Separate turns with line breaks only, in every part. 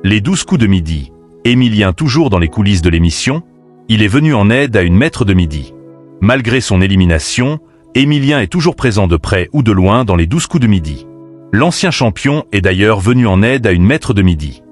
Les 12 coups de midi. Émilien toujours dans les coulisses de l'émission, il est venu en aide à une maître de midi. Malgré son élimination, Émilien est toujours présent de près ou de loin dans les 12 coups de midi. L'ancien champion est d'ailleurs venu en aide à une maître de midi.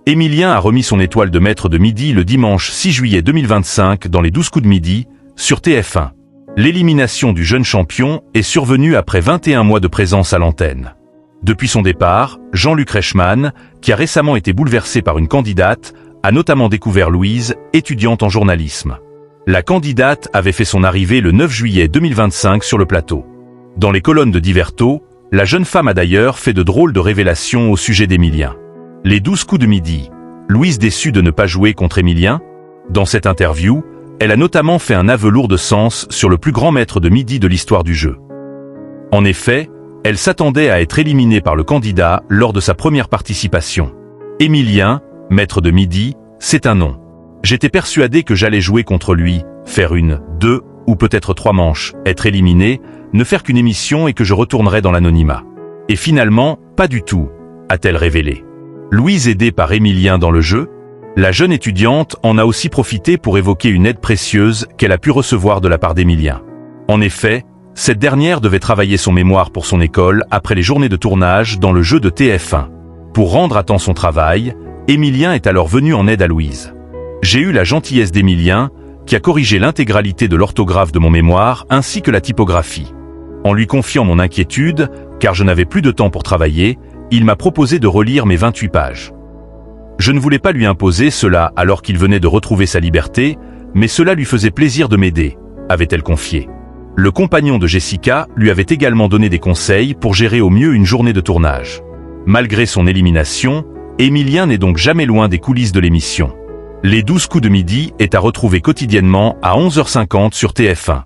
Émilien a remis son étoile de maître de midi le dimanche 6 juillet 2025 dans les 12 coups de midi, sur TF1. L'élimination du jeune champion est survenue après 21 mois de présence à l'antenne. Depuis son départ, Jean-Luc Reichmann, qui a récemment été bouleversé par une candidate, a notamment découvert Louise, étudiante en journalisme. La candidate avait fait son arrivée le 9 juillet 2025 sur le plateau. Dans les colonnes de Diverto, la jeune femme a d'ailleurs fait de drôles de révélations au sujet d'Émilien. Les 12 coups de midi. Louise déçue de ne pas jouer contre Émilien. Dans cette interview, elle a notamment fait un aveu lourd de sens sur le plus grand maître de midi de l'histoire du jeu. En effet, elle s'attendait à être éliminée par le candidat lors de sa première participation. Émilien, maître de midi, c'est un nom. J'étais persuadé que j'allais jouer contre lui, faire une, 2 ou peut-être 3 manches, être éliminé, ne faire qu'une émission et que je retournerais dans l'anonymat. Et finalement, pas du tout, a-t-elle révélé. Louise aidée par Émilien dans le jeu, la jeune étudiante en a aussi profité pour évoquer une aide précieuse qu'elle a pu recevoir de la part d'Émilien. En effet, cette dernière devait travailler son mémoire pour son école après les journées de tournage dans le jeu de TF1. Pour rendre à temps son travail, Émilien est alors venu en aide à Louise. J'ai eu la gentillesse d'Émilien, qui a corrigé l'intégralité de l'orthographe de mon mémoire ainsi que la typographie. En lui confiant mon inquiétude, car je n'avais plus de temps pour travailler, il m'a proposé de relire mes 28 pages. Je ne voulais pas lui imposer cela alors qu'il venait de retrouver sa liberté, mais cela lui faisait plaisir de m'aider, avait-elle confié. Le compagnon de Jessica lui avait également donné des conseils pour gérer au mieux une journée de tournage. Malgré son élimination, Émilien n'est donc jamais loin des coulisses de l'émission. Les 12 coups de midi est à retrouver quotidiennement à 11h50 sur TF1.